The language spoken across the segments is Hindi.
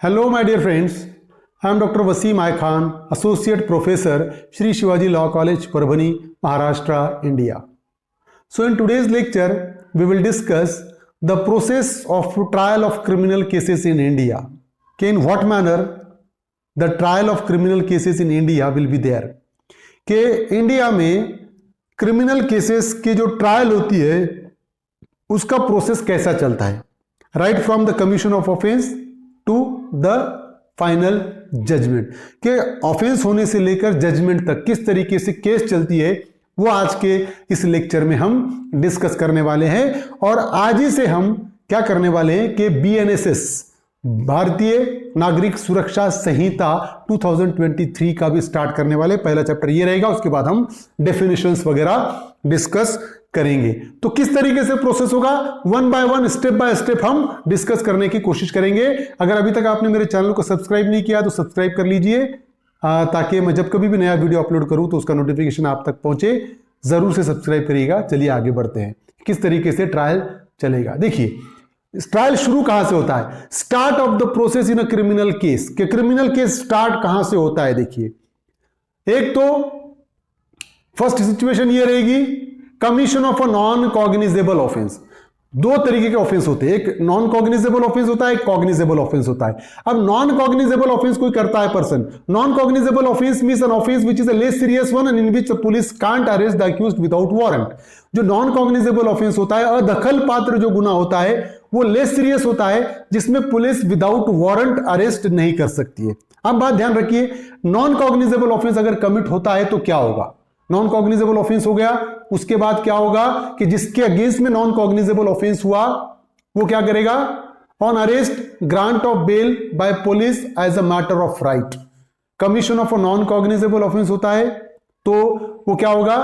Hello, my dear friends. I am Dr. Wasim I Khan, Associate Professor, Shri Shivaji Law College, Parbhani, Maharashtra, India. So, in today's lecture, we will discuss the process of trial of criminal cases in India. कि in what manner the trial of criminal cases in India will be there. कि इंडिया में क्रिमिनल केसेस की जो ट्रायल होती है उसका प्रोसेस कैसा चलता है, right from the commission of offence to the final judgement, के ऑफेंस होने से लेकर जजमेंट तक किस तरीके से केस चलती है वो आज के इस लेक्चर में हम डिस्कस करने वाले हैं। और आज ही से हम क्या करने वाले हैं कि BNSS भारतीय नागरिक सुरक्षा संहिता 2023 का भी स्टार्ट करने वाले। पहला चैप्टर ये रहेगा, उसके बाद हम डेफिनेशंस वगैरह डिस्कस करेंगे। तो किस तरीके से प्रोसेस होगा, one by one, step by step हम डिस्कस करने की कोशिश करेंगे। अगर अभी तक आपने मेरे चैनल को सब्सक्राइब नहीं किया तो सब्सक्राइब कर लीजिए, ताकि मैं जब कभी भी नया वीडियो अपलोड करूं तो उसका नोटिफिकेशन आप तक पहुंचे। जरूर से सब्सक्राइब करिएगा। चलिए आगे बढ़ते हैं, किस तरीके से ट्रायल चलेगा। देखिए, ट्रायल शुरू कहां से होता है, start of the process in a criminal case. के क्रिमिनल केस स्टार्ट कहां से होता है। देखिए, एक तो फर्स्ट सिचुएशन ये रहेगी, commission of a non cognizable offence. दो तरीके के ऑफेंस होते हैं, एक नॉन कॉग्निजेबल ऑफेंस होता है, एक कॉग्निजेबल ऑफेंस होता है। अब नॉन कॉग्निजेबल ऑफेंस कोई करता है person, non cognizable offence means an offence which is a less serious one and in which the police can't arrest the accused without warrant. जो नॉन कॉग्निजेबल ऑफेंस होता है, अदखल पात्र जो गुनाह होता है, वो लेस सीरियस होता है, जिसमें पुलिस विदाउट वारंट अरेस्ट नहीं कर सकती है। अब बात ध्यान रखिए, नॉन कॉग्निजेबल ऑफेंस अगर कमिट होता है तो क्या होगा। नॉन कॉग्निजेबल ऑफेंस हो गया, उसके बाद क्या होगा कि जिसके अगेंस्ट में नॉन कॉग्निजेबल ऑफेंस हुआ वो क्या करेगा, on arrest grant of bail by police as a matter of right. Commission of a non cognizable offence होता है तो वो क्या होगा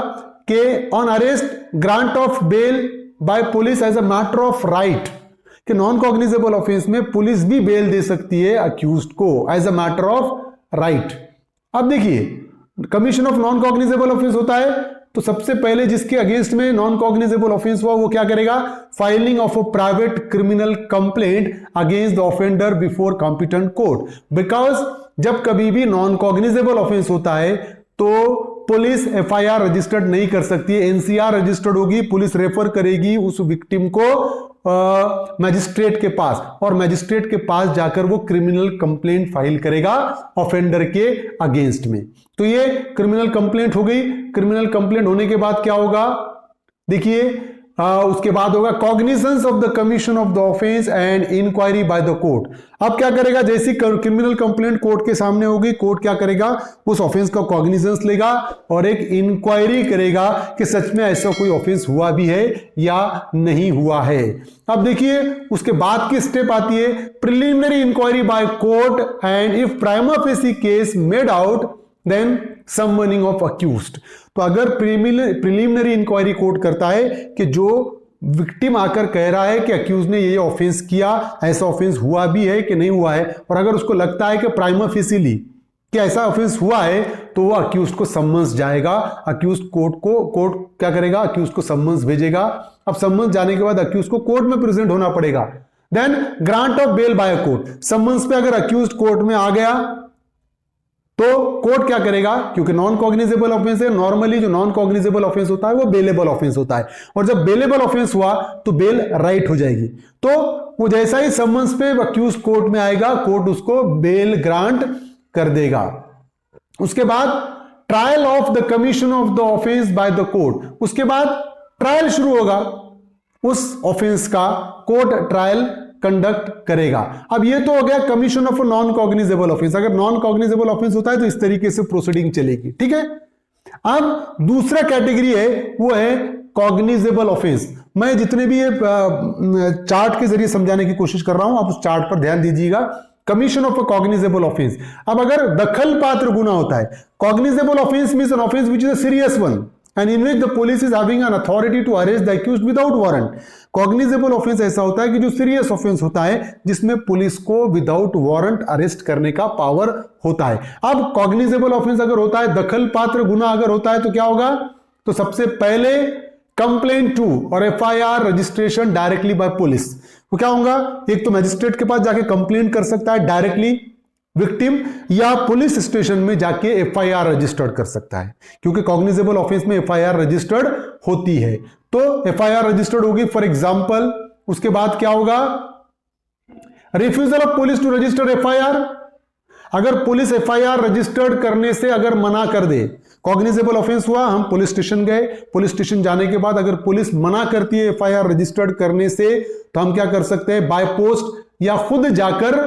कि on arrest grant of bail by police as a matter of right, कि नॉन कॉग्निजेबल ऑफेंस में पुलिस भी बेल दे सकती है अक्यूज्ड को as a matter of right. अब देखिए, commission of non cognizable offence होता है तो सबसे पहले जिसके अगेंस्ट में नॉन कॉग्निजेबल ऑफेंस हुआ वो क्या करेगा, filing of a private criminal complaint against the offender before competent court. Because जब कभी भी नॉन कॉग्निजेबल ऑफेंस होता है तो पुलिस FIR रजिस्टर्ड नहीं कर सकती है, NCR रजिस्टर्ड होगी, पुलिस रेफर करेगी उस विक्टिम को मैजिस्ट्रेट के पास, और मैजिस्ट्रेट के पास जाकर वो क्रिमिनल कंप्लेंट फाइल करेगा ऑफेंडर के अगेंस्ट में। तो ये क्रिमिनल कंप्लेंट हो गई। क्रिमिनल कंप्लेंट होने के बाद क्या होगा, देखिए उसके बाद होगा cognizance of the commission of the offence and inquiry by the court. अब क्या करेगा, जैसी क्रिमिनल कंप्लेंट कोर्ट के सामने होगी, कोर्ट क्या करेगा, उस ऑफेंस का कॉग्निजेंस लेगा और एक इंक्वायरी करेगा कि सच में ऐसा कोई ऑफेंस हुआ भी है या नहीं हुआ है। अब देखिए, उसके बाद की स्टेप आती है preliminary inquiry by court and if prima facie case made out then summoning of accused. तो अगर प्रिलिमिनरी इंक्वायरी कोर्ट करता है कि जो विक्टिम आकर कह रहा है कि अक्यूज ने ये ऑफेंस किया, ऐसा ऑफेंस हुआ भी है कि नहीं हुआ है, और अगर उसको लगता है कि प्राइमा फेसिली कि ऐसा ऑफेंस हुआ है तो वो अक्यूज को सम्मन्स जाएगा, अक्यूज कोर्ट क्या करेगा, अक्यूज को सम्मन्स भेजेगा। अब सम्मन्स जाने के बाद अक्यूज को कोर्ट में प्रेजेंट होना पड़ेगा। Then grant of bail by court. Summons पे अगर अक्यूज कोर्ट में आ गया तो कोर्ट क्या करेगा, क्योंकि नॉन कॉग्निजेबल ऑफेंस है, नॉर्मली जो नॉन कॉग्निजेबल ऑफेंस होता है वो बेलेबल ऑफेंस होता है, और जब बेलेबल ऑफेंस हुआ तो बेल राइट हो जाएगी। तो वो जैसा ही सम्मन्स पे अक्यूज कोर्ट में आएगा, कोर्ट उसको बेल ग्रांट कर देगा। उसके बाद trial of the commission of the offence bye the court. उसके बाद ट्रायल शुरू होगा, उस ऑफेंस का कोर्ट ट्रायल कंडक्ट करेगा। अब ये तो हो गया commission of non cognizable offence. अगर नॉन कॉग्निजेबल ऑफेंस होता है तो इस तरीके से प्रोसीडिंग चलेगी, ठीक है। अब दूसरा कैटेगरी है, वो है कॉग्निजेबल ऑफेंस। मैं जितने भी ये चार्ट के जरिए समझाने की कोशिश कर रहा हूं, आप उस चार्ट पर ध्यान दीजिएगा। Commission of a cognizable offence. अब अगर दखल पात्र गुना होता है, cognizable offence means an offence which is a serious one and in which the police is having an authority to arrest the accused without warrant. Cognizable offence ऐसा होता है कि जो सीरियस ऑफेंस होता है जिसमें पुलिस को विदाउट वारंट अरेस्ट करने का पावर होता है। अब कॉग्निजेबल ऑफेंस अगर होता है, दखल पात्र गुना अगर होता है तो क्या होगा, तो सबसे पहले कंप्लेंट टू और FIR registration directly by police. वो क्या होगा, एक तो मैजिस्ट्रेट के पास जाके कंप्लेंट कर सकता है डायरेक्टली विक्टिम, या पुलिस स्टेशन में जाके एफआईआर रजिस्टर्ड कर सकता है, क्योंकि कॉग्निजेबल ऑफेंस में एफआईआर रजिस्टर्ड होती है। तो एफआईआर रजिस्टर्ड होगी फॉर एग्जांपल, उसके बाद क्या होगा, refusal of police to register FIR. अगर पुलिस एफआईआर रजिस्टर्ड करने से अगर मना कर दे, कॉग्निजेबल ऑफेंस हुआ, हम पुलिस स्टेशन गए, पुलिस स्टेशन जाने के बाद अगर पुलिस मना करती है एफआईआर रजिस्टर्ड करने से, तो हम क्या कर सकते हैं, बाय पोस्ट या खुद जाकर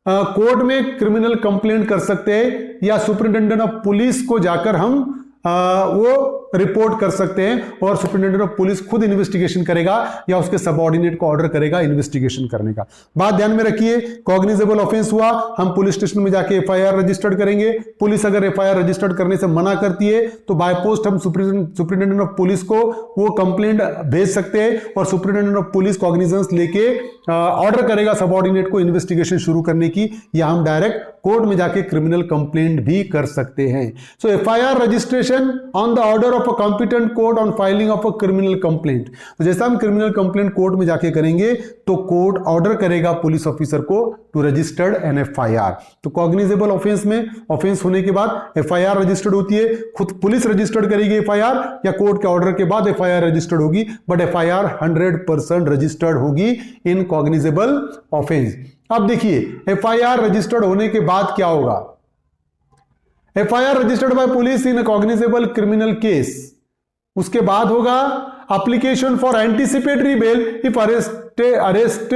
कोर्ट में क्रिमिनल कंप्लेंट कर सकते हैं, या सुपरिटेंडेंट ऑफ पुलिस को जाकर हम वो रिपोर्ट कर सकते हैं और सुपरिटेंडेंट ऑफ पुलिस खुद इन्वेस्टिगेशन करेगा या उसके सबऑर्डिनेट को ऑर्डर करेगा इन्वेस्टिगेशन करने का। बात ध्यान में रखिए, कॉग्निजेबल ऑफेंस हुआ, हम पुलिस स्टेशन में जाके एफआईआर रजिस्टर्ड करेंगे, पुलिस अगर एफआईआर रजिस्टर्ड करने से मना करती है तो बाय पोस्ट हम सुपरिटेंडेंट ऑफ पुलिस को वो कंप्लेंट भेज सकते हैं और सुपरिटेंडेंट ऑफ पुलिस कॉग्निजेंस लेके ऑर्डर करेगा सबऑर्डिनेट को इन्वेस्टिगेशन शुरू करने की, या हम डायरेक्ट कोर्ट में जाके क्रिमिनल कंप्लेंट भी कर सकते हैं। So FIR registration on the order of a competent court on filing of a criminal complaint. तो जैसा हम क्रिमिनल कंप्लेंट कोर्ट में जाके करेंगे तो कोर्ट ऑर्डर करेगा पुलिस ऑफिसर को टू रजिस्टर्ड एन एफआईआर। तो कॉग्निजेबल ऑफेंस में ऑफेंस होने के बाद एफआईआर रजिस्टर्ड होती है, खुद पुलिस रजिस्टर्ड करेगी एफआईआर या कोर्ट के ऑर्डर के बाद एफआईआर रजिस्टर्ड होगी, बट एफआईआर 100% रजिस्टर्ड होगी इन कॉग्निजेबल ऑफेंस। अब देखिए एफआईआर रजिस्टर्ड होने के बाद क्या होगा, FIR registered by police in cognizable criminal case, उसके बाद होगा application for anticipatory bail if arrest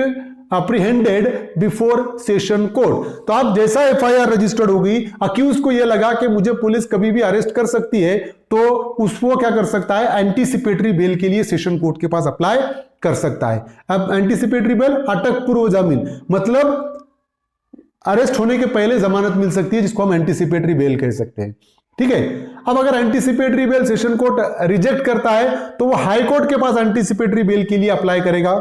apprehended before session court. तो अब जैसा एफआईआर रजिस्टर्ड होगी, अक्यूज को यह लगा कि मुझे पुलिस कभी भी अरेस्ट कर सकती है, तो उसको क्या कर सकता है, एंटीसिपेटरी बेल के लिए सेशन कोर्ट के पास अप्लाई कर सकता है। अब एंटीसिपेटरी बेल अटक पूर्व जामीन, मतलब अरेस्ट होने के पहले जमानत मिल सकती है, जिसको हम एंटीसिपेटरी बेल कह सकते हैं। ठीक है, अब अगर anticipatory bail session court reject करता है तो वो हाई कोर्ट के पास एंटीसिपेटरी बेल के लिए अप्लाई करेगा।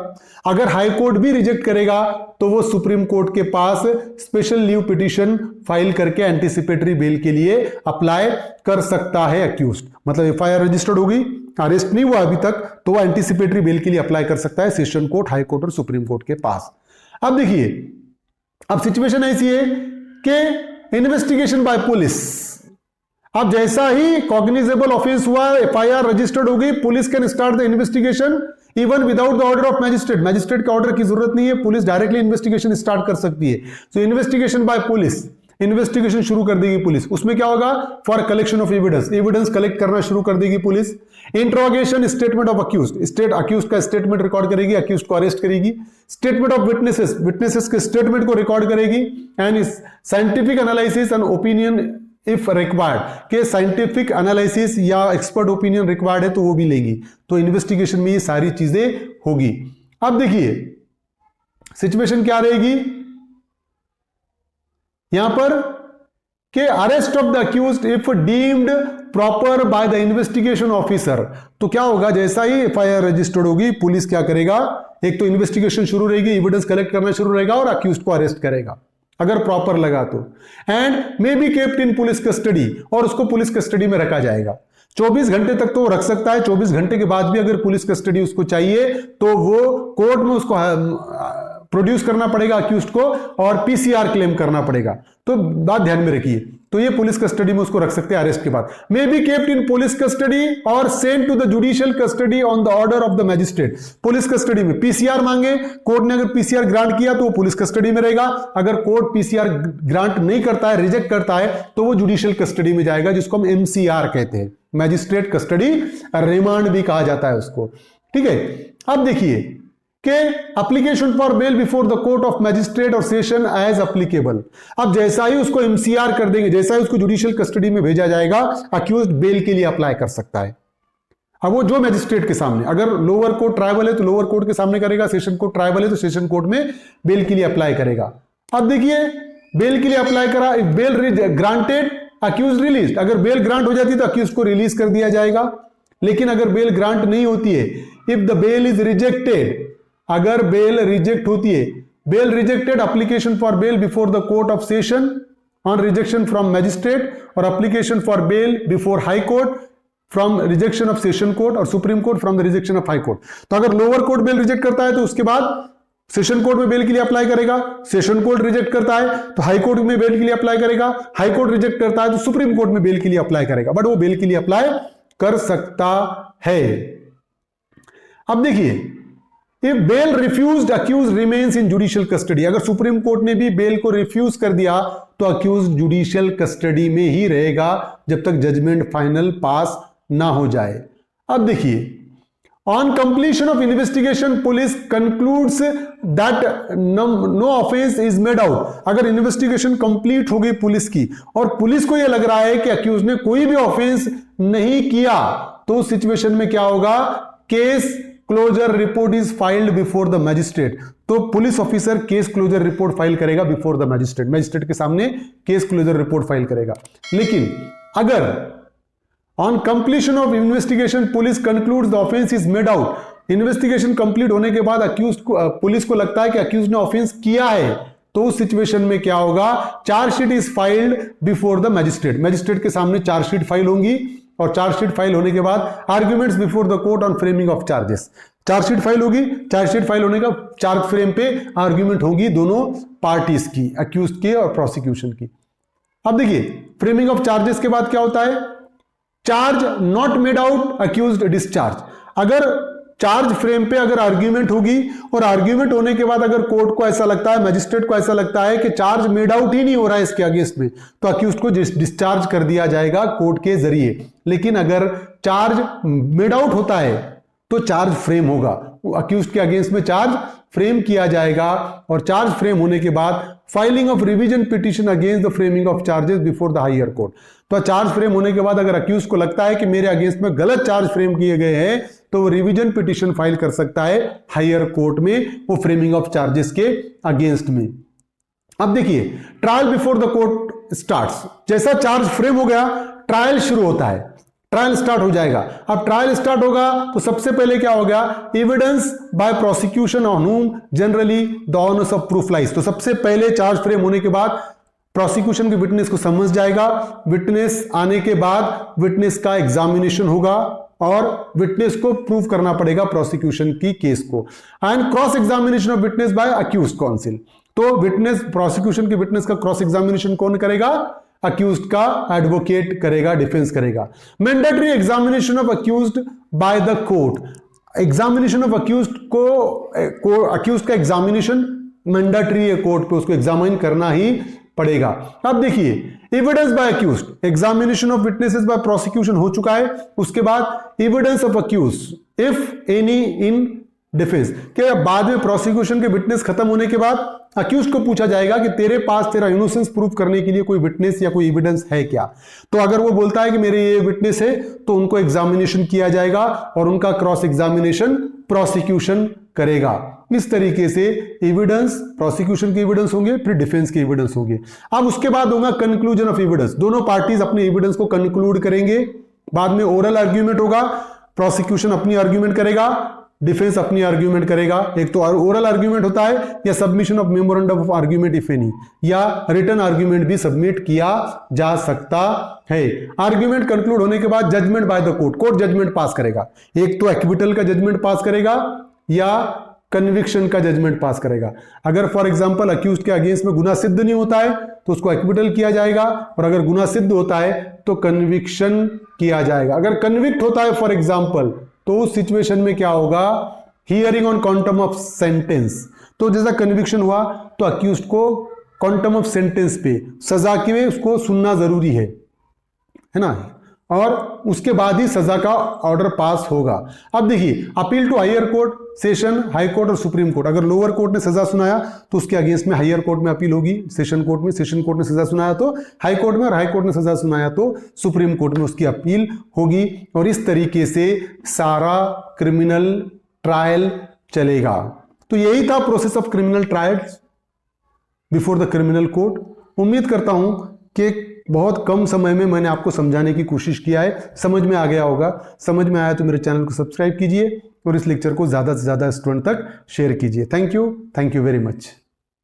अगर हाई कोर्ट भी रिजेक्ट करेगा तो वो सुप्रीम कोर्ट के पास स्पेशल लीव पिटीशन फाइल करके एंटीसिपेटरी बेल के लिए अप्लाई कर सकता है अक्यूज्ड। मतलब एफआईआर रजिस्टर्ड होगी, अरेस्ट नहीं हुआ अभी तक, तो वो एंटीसिपेटरी बेल के लिए अप्लाई कर सकता है सेशन कोर्ट, हाई कोर्ट और सुप्रीम कोर्ट के पास। अब देखिए, अब सिचुएशन ऐसी है कि इन्वेस्टिगेशन बाय पुलिस, अब जैसा ही कॉग्निजेबल ऑफेंस हुआ, एफआईआर रजिस्टर्ड होगी, police can start the investigation even without the order of magistrate. Magistrate का ऑर्डर की जरूरत नहीं है, पुलिस डायरेक्टली इन्वेस्टिगेशन स्टार्ट कर सकती है। सो इन्वेस्टिगेशन बाय पुलिस, इन्वेस्टिगेशन शुरू कर देगी पुलिस। उसमें क्या होगा, for collection of evidence, evidence collect करना शुरू कर देगी police. Interrogation statement of accused, accused का स्टेटमेंट रिकॉर्ड करेगी, अक्यूज्ड को अरेस्ट करेगी। स्टेटमेंट ऑफ विटनेसेस, विटनेसेस के स्टेटमेंट को रिकॉर्ड करेगी। And scientific analysis and opinion if required, के साइंटिफिक एनालिसिस या एक्सपर्ट ओपिनियन रिक्वायर्ड है तो वो भी लेगी। तो इन्वेस्टिगेशन में ये सारी चीजें होगी। अब देखिए सिचुएशन क्या रहेगी यहां पर, कि arrest of the accused if deemed proper by the investigation officer. तो क्या होगा, जैसा ही एफआईआर रजिस्टर्ड होगी, पुलिस क्या करेगा, एक तो इन्वेस्टिगेशन शुरू रहेगी, एविडेंस कलेक्ट करना शुरू रहेगा और अक्यूज्ड को अरेस्ट करेगा अगर प्रॉपर लगा तो। And may be kept in police custody, और उसको पुलिस कस्टडी में रखा जाएगा। 24 घंटे तक तो वो रख सकता है, 24 घंटे के बाद भी अगर पुलिस कस्टडी उसको चाहिए तो वो कोर्ट में उसको प्रोड्यूस करना पड़ेगा अक्यूज्ड को, और पीसीआर क्लेम करना पड़ेगा। तो बात ध्यान में रखिए, तो ये पुलिस कस्टडी में उसको रख सकते हैं अरेस्ट के बाद। May be kept in police custody और sent to the judicial custody on the order of the magistrate. Police custody में पीसीआर मांगे, कोर्ट ने अगर पीसीआर ग्रांट किया तो वो पुलिस कस्टडी में रहेगा। अगर कोर्ट पीसीआर ग्रांट नहीं करता है, रिजेक्ट करता है, तो वो जुडिशियल कस्टडी में जाएगा, जिसको हम एमसीआर कहते हैं, मैजिस्ट्रेट कस्टडी रिमांड भी कहा जाता है उसको। ठीक है, अब देखिए कि application for bail before the court of magistrate और सेशन एज एप्लीकेबल। अब जैसा ही उसको एमसीआर कर देंगे, जैसा ही उसको जुडिशियल कस्टडी में भेजा जाएगा, अक्यूज्ड बेल के लिए अप्लाई कर सकता है। अब वो जो मैजिस्ट्रेट के सामने, अगर लोअर कोर्ट ट्राइबल है तो लोअर कोर्ट के सामने करेगा, सेशन कोर्ट ट्राइबल है तो सेशन कोर्ट में बेल के लिए अप्लाई करेगा। अब देखिए बेल के लिए अप्लाई करा, if bail granted accused release, अगर बेल ग्रांट हो जाती है तो अक्यूज को रिलीज कर दिया जाएगा। लेकिन अगर बेल ग्रांट नहीं होती है, if the bail is rejected, अगर बेल रिजेक्ट होती है, bail rejected, application for bail before the court of session on rejection from magistrate और application for bail before high court from rejection of session court और supreme court from the rejection of high court. तो अगर लोअर कोर्ट बेल रिजेक्ट करता है तो उसके बाद सेशन कोर्ट में बेल के लिए अप्लाई करेगा, सेशन कोर्ट रिजेक्ट करता है तो हाई कोर्ट में बेल के लिए अप्लाई करेगा, हाई कोर्ट रिजेक्ट करता है तो सुप्रीम कोर्ट में बेल के लिए अप्लाई करेगा, बट वो बेल के लिए अप्लाई कर सकता है। अब देखिए, if bail refused accused remains in judicial custody, अगर सुप्रीम कोर्ट ने भी बेल को रिफ्यूज कर दिया तो अक्यूज जुडिशियल कस्टडी में ही रहेगा जब तक जजमेंट फाइनल पास ना हो जाए। अब देखिए, On completion of investigation, police concludes that no offense is made out. अगर इन्वेस्टिगेशन कंप्लीट हो गई पुलिस की और पुलिस को यह लग रहा है कि अक्यूज ने कोई भी ऑफेंस नहीं किया, तो उस सिचुएशन में क्या होगा, case closure report is filed before the magistrate. तो police officer case closure report file करेगा बिफोर द मैजिस्ट्रेट, मैजिस्ट्रेट के सामने केस क्लोजर रिपोर्ट फाइल करेगा। लेकिन अगर on completion of investigation police concludes the offence is made out, investigation complete होने के बाद अक्यूज को पुलिस को लगता है कि अक्यूज ने ऑफेंस किया है, तो उस सिचुएशन में क्या होगा, chargesheet is filed before the magistrate, magistrate के सामने चार्जशीट फाइल होंगी और चार्जशीट फाइल होने के बाद arguments before the court on framing of charges, chargesheet file होगी, चार्जशीट फाइल होने का चार्ज फ्रेम पे आर्ग्यूमेंट होगी दोनों पार्टीज की, अक्यूज के और प्रोसिक्यूशन की। अब देखिए, फ्रेमिंग ऑफ चार्जेस के बाद क्या होता है, charge not made out accused discharge, अगर चार्ज फ्रेम पे अगर आर्ग्यूमेंट होगी और आर्ग्यूमेंट होने के बाद अगर कोर्ट को ऐसा लगता है, मैजिस्ट्रेट को ऐसा लगता है कि चार्ज मेड आउट ही नहीं हो रहा है इसके अगेंस्ट में, तो अक्यूज्ड को डिस्चार्ज कर दिया जाएगा कोर्ट के जरिए। लेकिन अगर चार्ज मेड आउट होता है तो चार्ज फ्रेम होगा, अक्यूज्ड के अगेंस्ट में चार्ज फ्रेम किया जाएगा और चार्ज फ्रेम होने के बाद filing of revision petition against the framing of charges before the higher court. तो चार्ज फ्रेम होने के बाद अगर अक्यूज को लगता है कि मेरे अगेंस्ट में गलत चार्ज फ्रेम किए गए हैं, तो वो रिवीजन पिटीशन फाइल कर सकता है हायर कोर्ट में, वो फ्रेमिंग ऑफ चार्जेस के अगेंस्ट में। अब देखिए, trial before the court starts, जैसा चार्ज फ्रेम हो गया ट्रायल शुरू होता है, ट्रायल स्टार्ट हो जाएगा। अब ट्रायल स्टार्ट होगा तो सबसे पहले क्या हो गया, एविडेंस बाय प्रोसिक्यूशन ऑन हुम generally the honours of proof lies. तो सबसे पहले चार्ज फ्रेम होने के बाद प्रोसिक्यूशन के विटनेस को समझ जाएगा, विटनेस आने के बाद विटनेस का एग्जामिनेशन होगा और विटनेस को प्रूव करना पड़ेगा प्रोसिक्यूशन की केस को, and cross examination of witness by accused counsel. तो विटनेस, प्रोसिक्यूशन के विटनेस का क्रॉस एग्जामिनेशन कौन करेगा, अक्यूज्ड का एडवोकेट करेगा, डिफेंस करेगा। Mandatory examination of accused by the court, examination of accused को अक्यूज्ड का एग्जामिनेशन मैंडेटरी है कोर्ट पे, उसको एग्जामिन करना ही पड़ेगा। अब देखिए, evidence by accused, examination of witnesses by prosecution हो चुका है, उसके बाद evidence of accused if any in defence, के बाद में प्रोसिक्यूशन के विटनेस खत्म होने के बाद अक्यूज को पूछा जाएगा कि तेरे पास तेरा इनोसेंस प्रूव करने के लिए कोई विटनेस या कोई एविडेंस है क्या। तो अगर वो बोलता है कि मेरे ये विटनेस है, तो उनको एग्जामिनेशन किया जाएगा और उनका क्रॉस एग्जामिनेशन प्रोसिक्यूशन करेगा। इस तरीके से एविडेंस, प्रोसिक्यूशन के एविडेंस होंगे, फिर डिफेंस के एविडेंस होंगे। अब उसके बाद होगा कंक्लूजन ऑफ एविडेंस, दोनों पार्टीज अपने एविडेंस को कंक्लूड करेंगे, बाद में ओरल आर्ग्यूमेंट होगा, प्रोसिक्यूशन अपनी आर्ग्यूमेंट करेगा, डिफेंस अपनी आर्ग्यूमेंट करेगा। एक तो ओरल आर्ग्यूमेंट होता है या submission of memorandum of argument if any, या रिटन आर्ग्यूमेंट भी सबमिट किया जा सकता है। आर्ग्यूमेंट कंक्लूड होने के बाद judgment by the court, court judgment pass करेगा, एक तो एक्विटल का जजमेंट पास करेगा या कन्विक्शन का जजमेंट पास करेगा। अगर फॉर एग्जांपल अक्यूज्ड के अगेंस्ट में गुनाह सिद्ध नहीं होता है तो उसको एक्विटल किया जाएगा, और अगर गुनाह सिद्ध होता है तो कन्विक्शन किया जाएगा। अगर कन्विक्ट होता है फॉर एग्जांपल, तो उस सिचुएशन में क्या होगा, hearing on quantum of sentence. तो जैसा कन्विक्शन हुआ तो अक्यूज्ड को क्वांटम ऑफ सेंटेंस पे, सजा के में उसको सुनना जरूरी है ना, और उसके बाद ही सजा का ऑर्डर पास होगा। अब देखिए, appeal to higher court, session, high court और सुप्रीम कोर्ट। अगर लोअर कोर्ट ने सजा सुनाया तो उसके अगेंस्ट में हायर कोर्ट में अपील होगी, सेशन कोर्ट में, सेशन कोर्ट ने सजा सुनाया तो हाई कोर्ट में, और हाई कोर्ट ने सजा सुनाया तो सुप्रीम कोर्ट में उसकी अपील होगी। और इस तरीके से सारा क्रिमिनल ट्रायल चलेगा। तो यही था process of criminal trial before the criminal court. उम्मीद करता हूं कि बहुत कम समय में मैंने आपको समझाने की कोशिश किया है, समझ में आ गया होगा। समझ में आया तो मेरे चैनल को सब्सक्राइब कीजिए और इस लेक्चर को ज़्यादा से ज़्यादा स्टूडेंट तक शेयर कीजिए। Thank you very much.